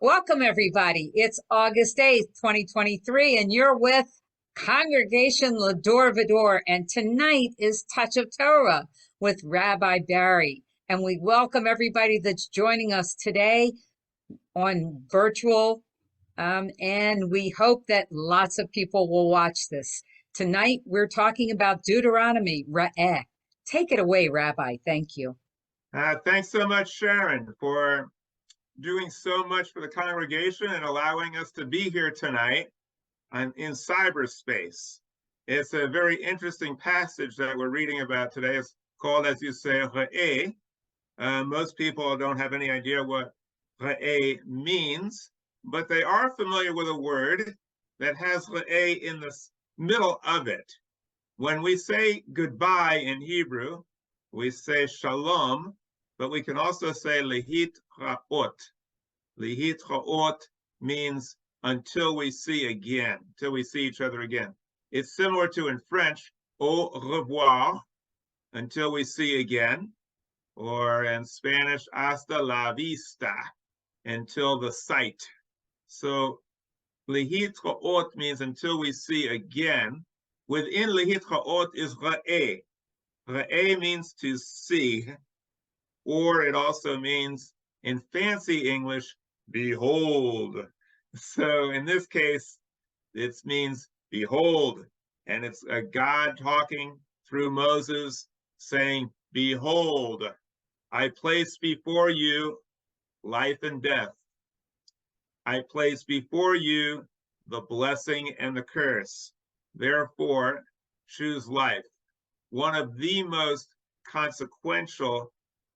Welcome, everybody. It's August 8th, 2023, and you're with Congregation Va-Dor, and tonight is Touch of Torah with Rabbi Barry. And we welcome everybody that's joining us today on virtual, and we hope that lots of people will watch this. Tonight, we're talking about Deuteronomy RE'EH. Take it away, Rabbi. Thank you. Thanks so much, Sharon, for doing so much for the congregation and allowing us to be here tonight in cyberspace. It's a very interesting passage that we're reading about today. It's called, as you say, RE'EH. Most people don't have any idea what RE'EH means, but they are familiar with a word that has RE'EH in the middle of it. When we say goodbye in Hebrew, we say shalom, but we can also say lehitraot. Lehitraot means until we see again, until we see each other again. It's similar to in French, au revoir, until we see again, or in Spanish, hasta la vista, until the sight. So lehitraot means until we see again. Within lehitraot is RE'EH. RE'EH means to see, or it also means, in fancy English, behold. So in this case, it means behold, and it's a God talking through Moses saying, behold, I place before you life and death. I place before you the blessing and the curse. Therefore, choose life. One of the most consequential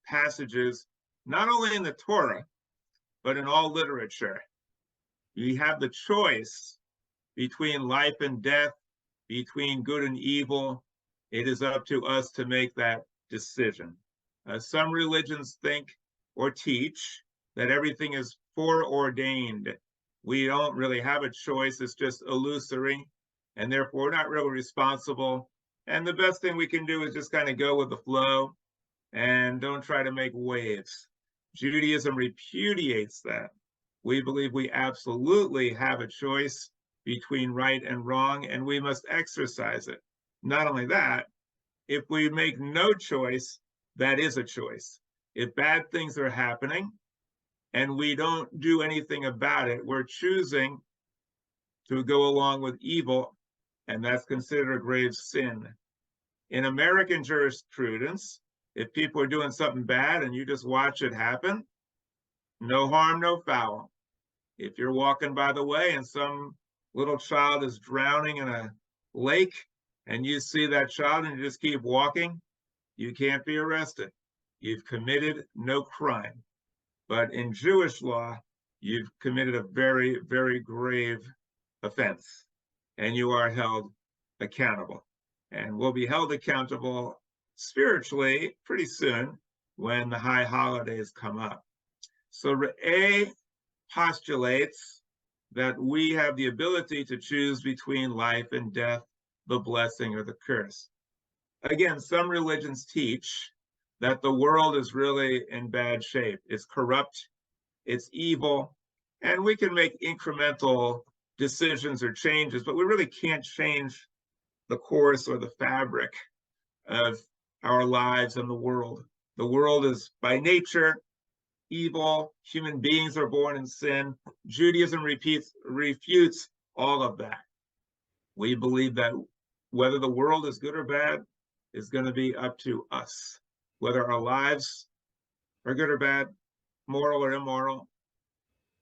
passages, not only in the Torah, but in all literature. You have the choice between life and death, between good and evil. It is up to us to make that decision. Some religions think or teach that everything is foreordained. We don't really have a choice. It's just illusory, and therefore we're not really responsible. And the best thing we can do is just kind of go with the flow and don't try to make waves. Judaism repudiates that. We believe we absolutely have a choice between right and wrong, and we must exercise it. Not only that, if we make no choice, that is a choice. If bad things are happening and we don't do anything about it, we're choosing to go along with evil, and that's considered a grave sin. In American jurisprudence, if people are doing something bad and you just watch it happen, no harm, no foul. If you're walking by the way and some little child is drowning in a lake and you see that child and you just keep walking, you can't be arrested. You've committed no crime. But in Jewish law, you've committed a very, very grave offense, and you are held accountable. And will be held accountable spiritually pretty soon when the high holidays come up. So RE'EH postulates that we have the ability to choose between life and death, the blessing or the curse. Again, some religions teach that the world is really in bad shape. It's corrupt, it's evil, and we can make incremental decisions or changes, but we really can't change the course or the fabric of our lives and the world. The world is by nature evil. Human beings are born in sin. Judaism refutes all of that. We believe that whether the world is good or bad is going to be up to us. Whether our lives are good or bad, moral or immoral,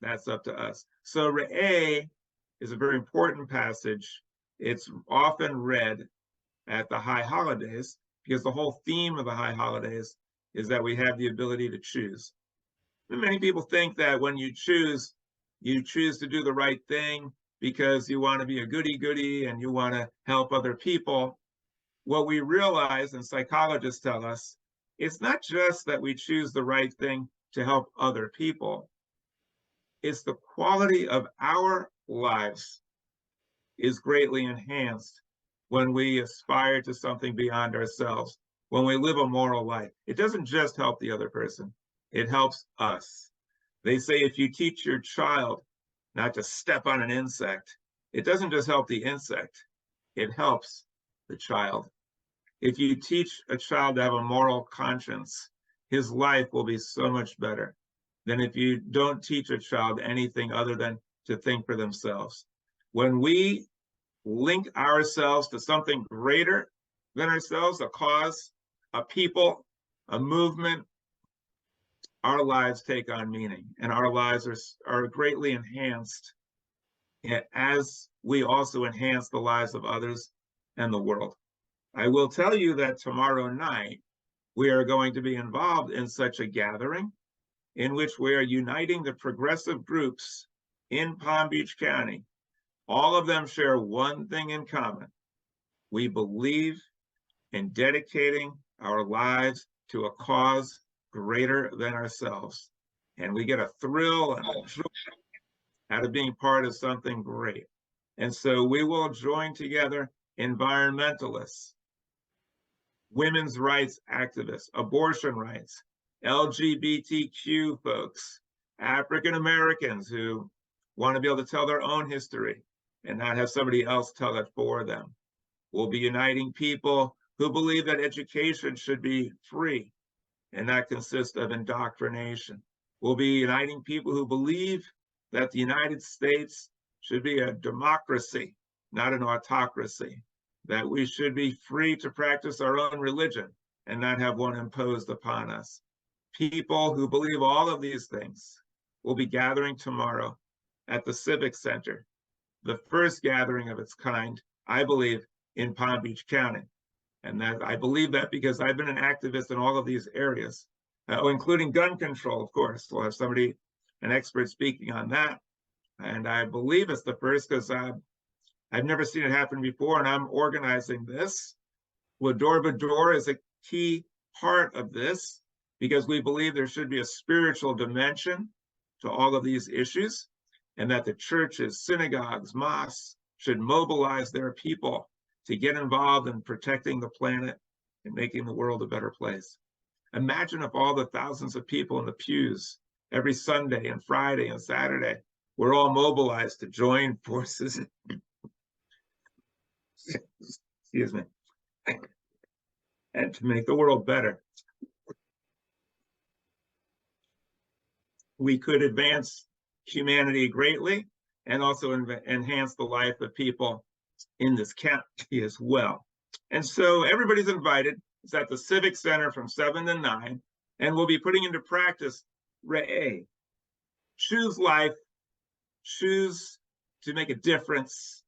that's up to us. So RE'EH is a very important passage. It's often read at the high holidays because the whole theme of the high holidays is that we have the ability to choose. And many people think that when you choose to do the right thing because you want to be a goody-goody and you want to help other people. What we realize, and psychologists tell us, it's not just that we choose the right thing to help other people. It's the quality of our lives is greatly enhanced when we aspire to something beyond ourselves, when we live a moral life. It doesn't just help the other person, it helps us. They say if you teach your child not to step on an insect, it doesn't just help the insect, it helps the child. If you teach a child to have a moral conscience, his life will be so much better than if you don't teach a child anything other than to think for themselves. When we link ourselves to something greater than ourselves, a cause, a people, a movement, our lives take on meaning, and our lives are greatly enhanced as we also enhance the lives of others and the world. I will tell you that tomorrow night, we are going to be involved in such a gathering in which we are uniting the progressive groups in Palm Beach County. All of them share one thing in common. We believe in dedicating our lives to a cause greater than ourselves. And we get a thrill and a joy out of being part of something great. And so we will join together environmentalists, women's rights activists, abortion rights, LGBTQ folks, African Americans who want to be able to tell their own history and not have somebody else tell it for them. We'll be uniting people who believe that education should be free and not consist of indoctrination. We'll be uniting people who believe that the United States should be a democracy, not an autocracy, that we should be free to practice our own religion and not have one imposed upon us. People who believe all of these things will be gathering tomorrow at the Civic Center, the first gathering of its kind, I believe, in Palm Beach County. And that I believe that because I've been an activist in all of these areas, including gun control, of course. We'll have somebody, an expert speaking on that. And I believe it's the first because I've never seen it happen before, and I'm organizing this. Va-Dor is a key part of this because we believe there should be a spiritual dimension to all of these issues, and that the churches, synagogues, mosques should mobilize their people to get involved in protecting the planet and making the world a better place. Imagine if all the thousands of people in the pews every Sunday and Friday and Saturday were all mobilized to join forces. Excuse me. And to make the world better. We could advance humanity greatly and also enhance the life of people in this county as well. And so everybody's invited. It's at the Civic Center from 7 to 9, and we'll be putting into practice RE'EH. Choose life, choose to make a difference,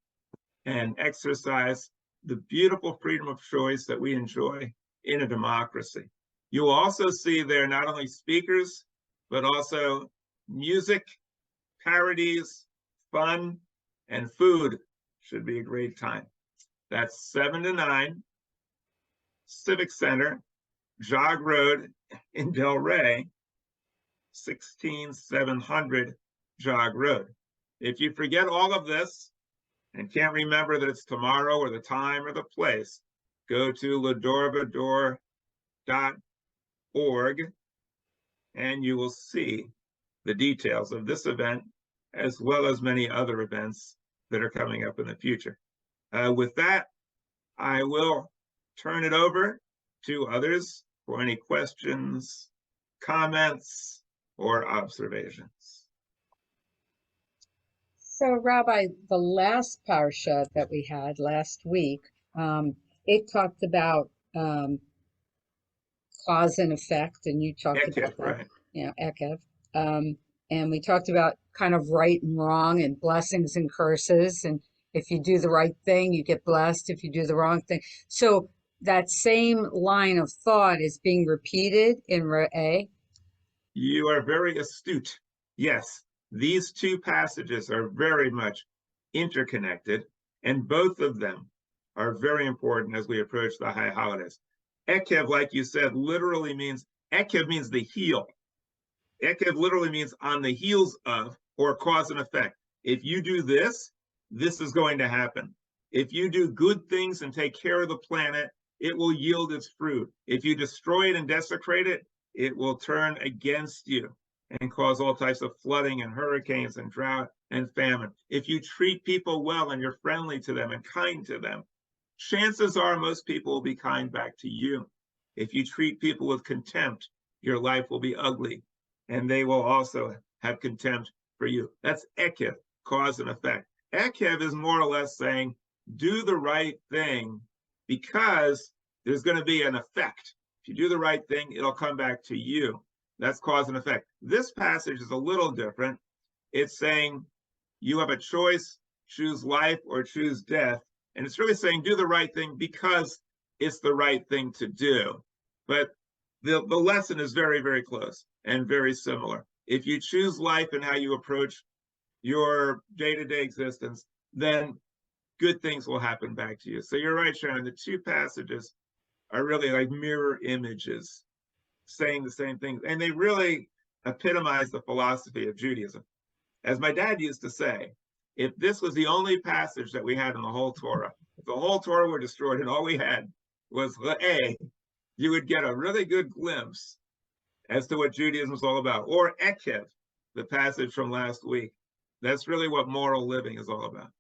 and exercise the beautiful freedom of choice that we enjoy in a democracy. You will also see there not only speakers, but also music, parodies, fun, and food. Should be a great time. That's 7 to 9, Civic Center, Jog Road in Delray, 16700 Jog Road. If you forget all of this and can't remember that it's tomorrow or the time or the place, go to ladorvador.org and you will see the details of this event as well as many other events that are coming up in the future. With that, I will turn it over to others for any questions, comments, or observations. So, Rabbi, the last parsha that we had last week, it talked about cause and effect, and you talked about that, right. EKEV. And we talked about kind of right and wrong and blessings and curses. And if you do the right thing, you get blessed. If you do the wrong thing. So that same line of thought is being repeated in RE'EH. You are very astute. Yes, these two passages are very much interconnected, and both of them are very important as we approach the high holidays. EKEV, like you said, literally means, EKEV means the heel. EKEV literally means on the heels of, or cause and effect. If you do this, this is going to happen. If you do good things and take care of the planet, it will yield its fruit. If you destroy it and desecrate it, it will turn against you. and cause all types of flooding and hurricanes and drought and famine. If you treat people well and you're friendly to them and kind to them, chances are most people will be kind back to you. If you treat people with contempt, your life will be ugly, and they will also have contempt for you. That's EKEV, cause and effect. EKEV is more or less saying, do the right thing because there's going to be an effect. If you do the right thing, it'll come back to you. That's cause and effect. This passage is a little different. It's saying you have a choice, choose life or choose death. And it's really saying do the right thing because it's the right thing to do. But the lesson is very, very close and very similar. If you choose life and how you approach your day-to-day existence, then good things will happen back to you. So you're right, Sharon. The two passages are really like mirror images saying the same things. And they really epitomize the philosophy of Judaism. As my dad used to say, if this was the only passage that we had in the whole Torah, if the whole Torah were destroyed and all we had was RE'EH, you would get a really good glimpse as to what Judaism is all about. Or EKEV, the passage from last week. That's really what moral living is all about.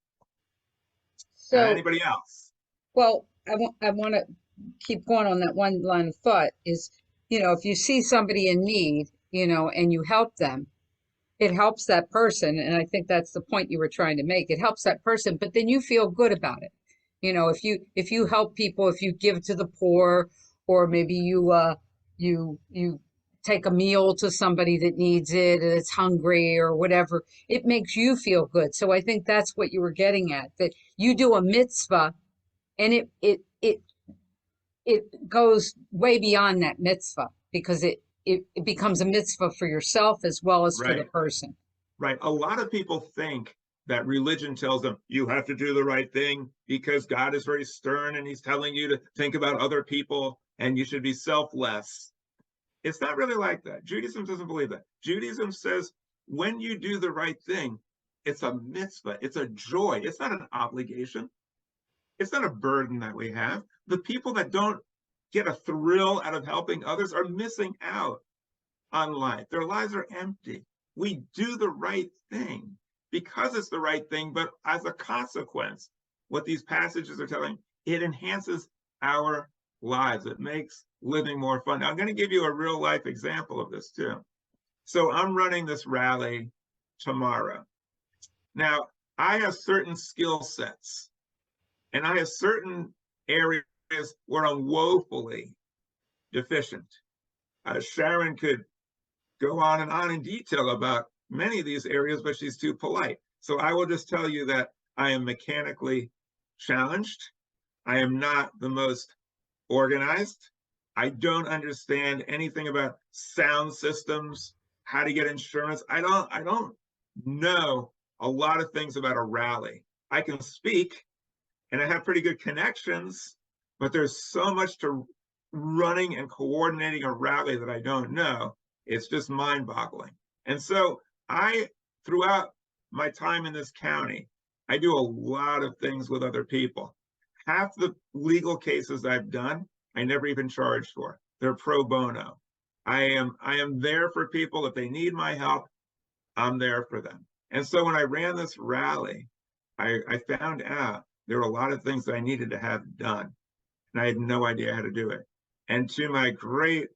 So, anybody else? Well, I want to keep going on that one line of thought is, if you see somebody in need, and you help them, it helps that person. And I think that's the point you were trying to make. It helps that person, but then you feel good about it. If you help people, if you give to the poor, or maybe you take a meal to somebody that needs it and it's hungry or whatever, it makes you feel good. So I think that's what you were getting at, that you do a mitzvah and it goes way beyond that mitzvah because it becomes a mitzvah for yourself as well as for the person. Right. A lot of people think that religion tells them you have to do the right thing because God is very stern and he's telling you to think about other people and you should be selfless. It's not really like that. Judaism doesn't believe that. Judaism says when you do the right thing, it's a mitzvah. It's a joy. It's not an obligation. It's not a burden that we have. The people that don't get a thrill out of helping others are missing out on life. Their lives are empty. We do the right thing because it's the right thing, but as a consequence, what these passages are telling, it enhances our lives. It makes living more fun. Now, I'm going to give you a real life example of this too. So I'm running this rally tomorrow. Now, I have certain skill sets and I have certain areas where I'm woefully deficient. Sharon could go on and in detail about many of these areas, but she's too polite. So I will just tell you that I am mechanically challenged. I am not the most organized. I don't understand anything about sound systems, how to get insurance. I don't know a lot of things about a rally. I can speak and I have pretty good connections, but there's so much to running and coordinating a rally that I don't know. It's just mind-boggling. And so throughout my time in this county, I do a lot of things with other people. Half the legal cases I've done, I never even charged for. They're pro bono. I am there for people. If they need my help, I'm there for them. And so when I ran this rally, I found out there were a lot of things that I needed to have done, and I had no idea how to do it. And to my great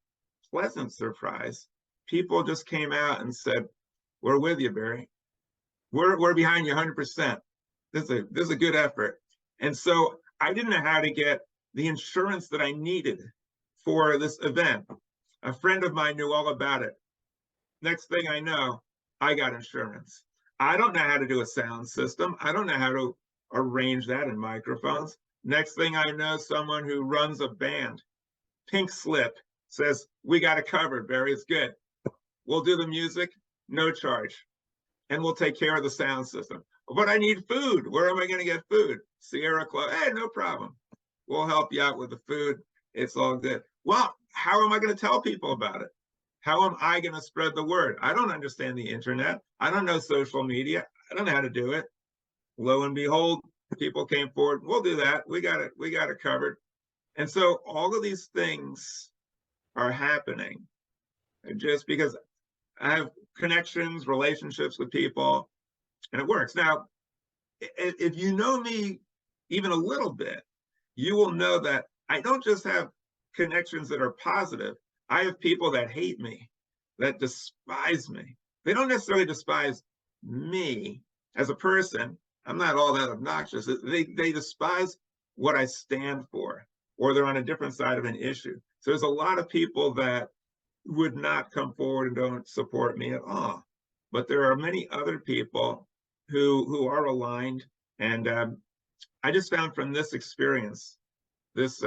pleasant surprise, people just came out and said, "We're with you, Barry. We're behind you 100%. This is a good effort." And so I didn't know how to get the insurance that I needed for this event. A friend of mine knew all about it. Next thing I know, I got insurance. I don't know how to do a sound system. I don't know how to arrange that in microphones. Next thing I know, someone who runs a band, pink slip, says, "We got it covered, Barry, it's good. We'll do the music, no charge. And we'll take care of the sound system. But I need food. Where am I going to get food? Sierra Club, hey, no problem. We'll help you out with the food. It's all good." Well, how am I going to tell people about it? How am I going to spread the word? I don't understand the internet. I don't know social media. I don't know how to do it. Lo and behold, people came forward. We'll do that. We got it covered. And so all of these things are happening just because I have connections, relationships with people, and it works. Now, if you know me even a little bit, you will know that I don't just have connections that are positive. I have people that hate me, that despise me. They don't necessarily despise me as a person. I'm not all that obnoxious. They despise what I stand for, or they're on a different side of an issue. So there's a lot of people that would not come forward and don't support me at all. But there are many other people who are aligned. And I just found from this experience, this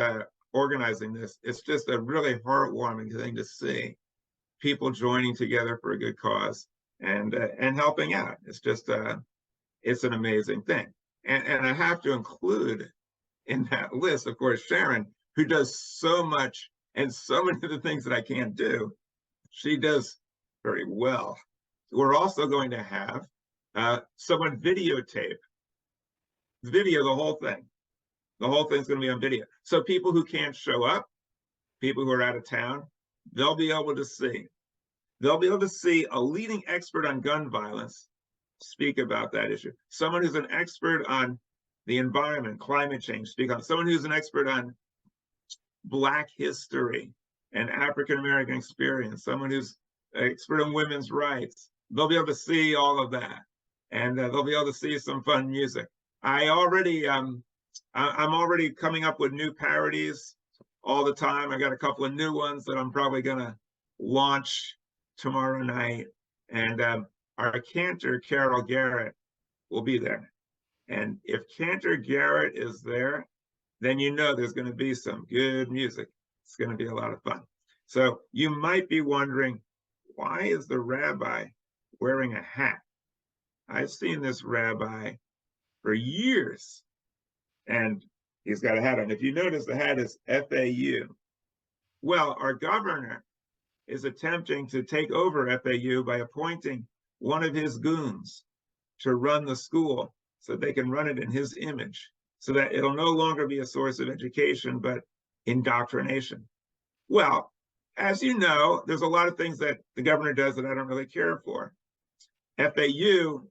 organizing this, it's just a really heartwarming thing to see people joining together for a good cause and helping out. It's just it's an amazing thing. And I have to include in that list, of course, Sharon, who does so much and so many of the things that I can't do. She does very well. We're also going to have someone videotape, video the whole thing. The whole thing's going to be on video. So people who can't show up, people who are out of town, they'll be able to see. They'll be able to see a leading expert on gun violence speak about that issue. Someone who's an expert on the environment, climate change, speak on. Someone who's an expert on Black history and African-American experience. Someone who's an expert on women's rights. They'll be able to see all of that. And they'll be able to see some fun music. I'm already coming up with new parodies all the time. I got a couple of new ones that I'm probably going to launch tomorrow night. And our cantor, Carol Garrett, will be there. And if Cantor Garrett is there, then you know there's going to be some good music. It's going to be a lot of fun. So you might be wondering, why is the rabbi wearing a hat? I've seen this rabbi for years, and he's got a hat on. If you notice, the hat is FAU. Well, our governor is attempting to take over FAU by appointing one of his goons to run the school so they can run it in his image, so that it'll no longer be a source of education, but indoctrination. Well, as you know, there's a lot of things that the governor does that I don't really care for. FAU,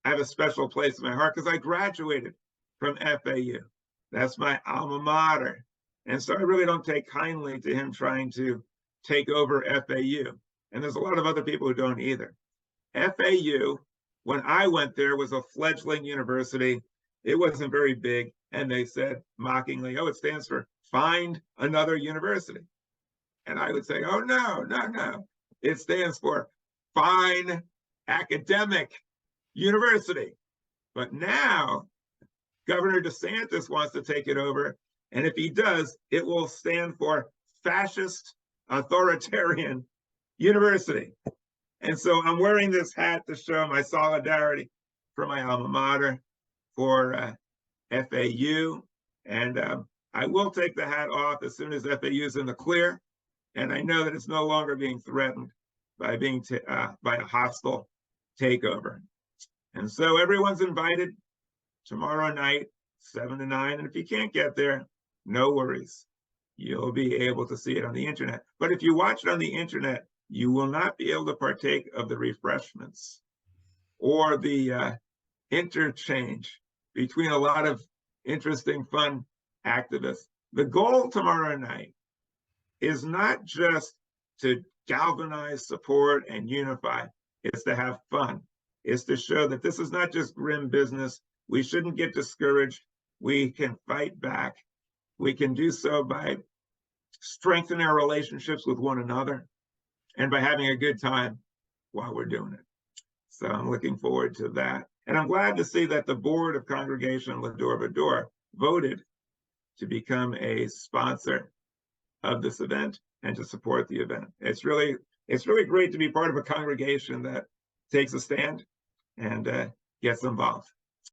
I have a special place in my heart because I graduated from FAU. That's my alma mater. And so I really don't take kindly to him trying to take over FAU. And there's a lot of other people who don't either. FAU, when I went there, was a fledgling university. It wasn't very big. And they said mockingly, oh, it stands for find another university. And I would say, oh, no, no, no. It stands for fine academic university. But now Governor DeSantis wants to take it over. And if he does, it will stand for fascist authoritarian university. And so I'm wearing this hat to show my solidarity for my alma mater, for FAU. And I will take the hat off as soon as FAU is in the clear. And I know that it's no longer being threatened by by a hostile takeover. And so everyone's invited tomorrow night, 7 to 9. And if you can't get there, no worries. You'll be able to see it on the internet. But if you watch it on the internet, you will not be able to partake of the refreshments or the interchange between a lot of interesting, fun activists. The goal tomorrow night is not just to galvanize, support, and unify. It's to have fun. It's to show that this is not just grim business. We shouldn't get discouraged. We can fight back. We can do so by strengthening our relationships with one another and by having a good time while we're doing it. So I'm looking forward to that. And I'm glad to see that the board of Congregation Va-Dor voted to become a sponsor of this event and to support the event. It's really great to be part of a congregation that takes a stand and gets involved.